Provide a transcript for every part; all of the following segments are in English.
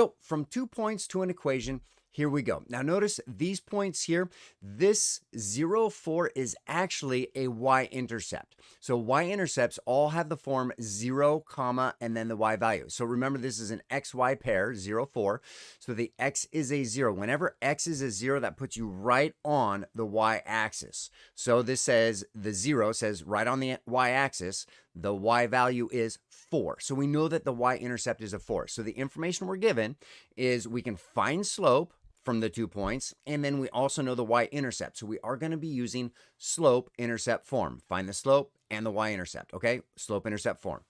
So from 2 points to an equation, here we go. Now notice these points here, this 0, 4 is actually a y-intercept. So y-intercepts all have the form 0, comma, and then the y value. So remember, this is an xy pair, 0, 4. So the x is a 0. Whenever x is a 0, that puts you right on the y-axis. So this says, the 0 says right on the y-axis, the y value is 4. So we know that the y-intercept is a 4. So the information we're given is we can find slope from the 2 points, and then we also know the y-intercept. So we are going to be using slope-intercept form. Find the slope and the y-intercept, okay? Slope-intercept form.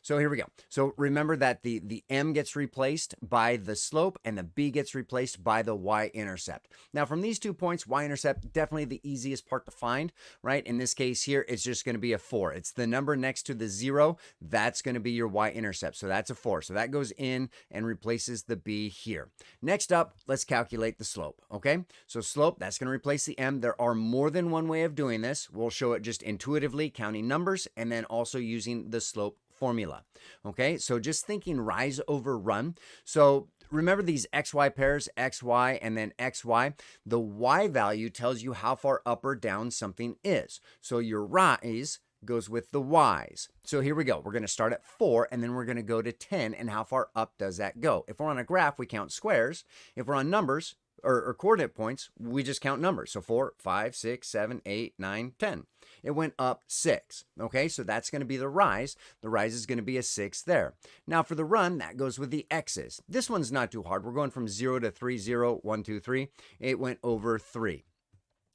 So here we go. So remember that the m gets replaced by the slope and the b gets replaced by the y-intercept. Now from these 2 points, y-intercept, definitely the easiest part to find, right? In this case here, it's just going to be a 4. It's the number next to the 0. That's going to be your y-intercept. So that's a 4. So that goes in and replaces the b here. Next up, let's calculate the slope, okay? So slope, that's going to replace the m. There are more than one way of doing this. We'll show it just intuitively, counting numbers, and then also using the slope formula. Okay, so just thinking rise over run. So remember these xy pairs, xy and then xy. The y value tells you how far up or down something is. So your rise goes with the y's. So here we go. We're going to start at 4 and then we're going to go to 10. And how far up does that go? If we're on a graph, we count squares. If we're on numbers or coordinate points, we just count numbers. So 4, 5, 6, 7, 8, 9, 10. It went up 6. Okay, so that's going to be the rise. The rise is going to be a 6 there. Now for the run, that goes with the x's. This one's not too hard. We're going from 0 to 3, 0, 1, 2, 3. It went over 3.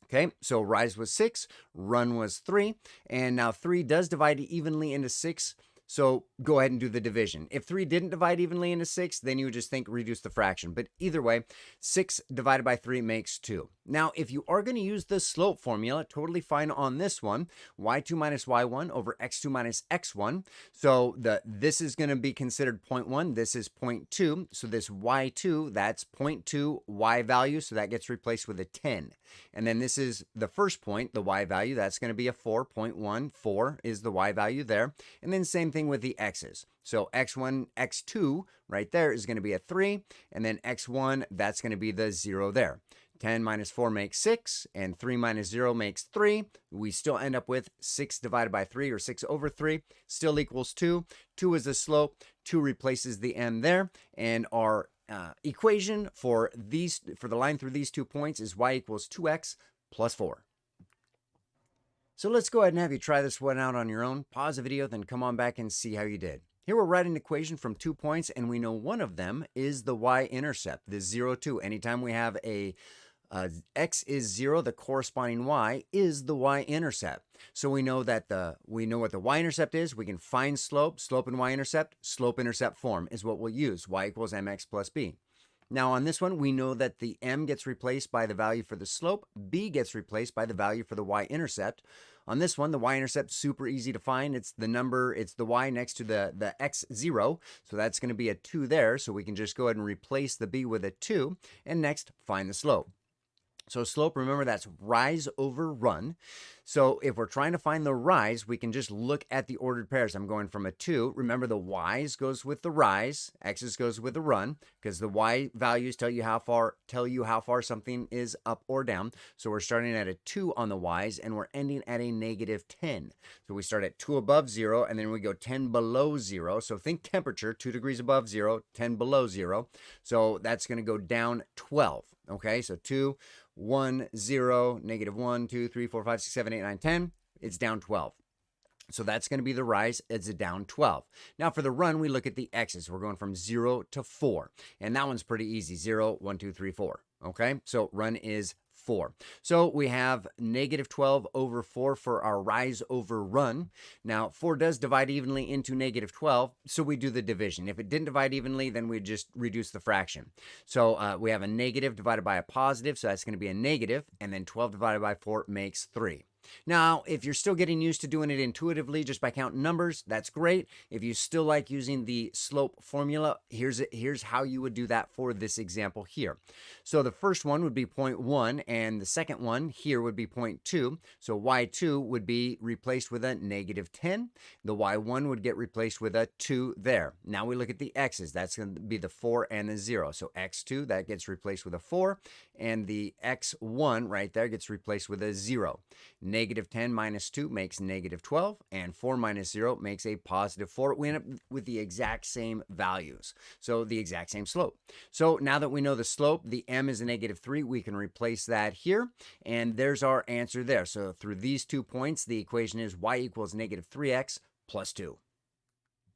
Okay, so rise was 6, run was 3, and now 3 does divide evenly into 6. So go ahead and do the division. If 3 didn't divide evenly into 6, then you would just think reduce the fraction. But either way, 6 divided by 3 makes 2. Now, if you are going to use the slope formula, totally fine on this one. y2 minus y1 over x2 minus x1. So this is going to be considered 0.1. This is 0.2. So this y2, that's 0.2 y value. So that gets replaced with a 10. And then this is the first point, the y value. That's going to be a 4.1. 4 is the y value there. And then same thing with the x's. So x1, x2 right there is going to be a 3. And then x1, that's going to be the 0 there. 10 minus 4 makes 6, and 3 minus 0 makes 3. We still end up with 6 divided by 3, or 6 over 3, still equals 2. 2 is the slope. 2 replaces the m there, and our equation for the line through these 2 points is y equals 2x plus 4. So let's go ahead and have you try this one out on your own. Pause the video, then come on back and see how you did. Here we're writing an equation from 2 points, and we know one of them is the y-intercept, the 0, 2. Anytime we have a x is 0, the corresponding y is the y-intercept. So we know what the y-intercept is. We can find slope and y-intercept. Slope-intercept form is what we'll use. Y equals mx plus b. Now on this one, we know that the m gets replaced by the value for the slope. B gets replaced by the value for the y-intercept. On this one, the y-intercept, super easy to find. It's the y next to the x0. So that's going to be a 2 there. So we can just go ahead and replace the b with a 2. And next, find the slope. So slope, remember, that's rise over run. So if we're trying to find the rise, we can just look at the ordered pairs. I'm going from a 2. Remember, the y's goes with the rise, x's goes with the run, because the y values tell you how far something is up or down. So we're starting at a 2 on the y's, and we're ending at a negative 10. So we start at 2 above 0, and then we go 10 below 0. So think temperature, 2 degrees above 0, 10 below 0. So that's going to go down 12. Okay, so 2, 1, 0, negative 1, 2, 3, 4, 5, 6, 7, 8, 9, 10. It's down 12. So that's going to be the rise. It's a down 12. Now for the run, we look at the x's. We're going from 0 to 4. And that one's pretty easy. 0, 1, 2, 3, 4. Okay, so run is 4. So we have negative 12 over 4 for our rise over run. Now 4 does divide evenly into negative 12, so we do the division. If it didn't divide evenly, then we just reduce the fraction. So we have a negative divided by a positive, so that's going to be a negative, and then 12 divided by 4 makes 3. Now, if you're still getting used to doing it intuitively just by counting numbers, that's great. If you still like using the slope formula, here's how you would do that for this example here. So the first one would be 0.1, and the second one here would be 0.2. So y2 would be replaced with a -10. The y1 would get replaced with a 2 there. Now we look at the x's. That's going to be the 4 and the 0. So x2, that gets replaced with a 4, and the x1 right there gets replaced with a 0. -10 minus 2 makes -12, and 4 minus 0 makes a +4. We end up with the exact same values, so the exact same slope. So now that we know the slope, the m is a -3, we can replace that here, and there's our answer there. So through these 2 points, the equation is y equals -3x plus 2.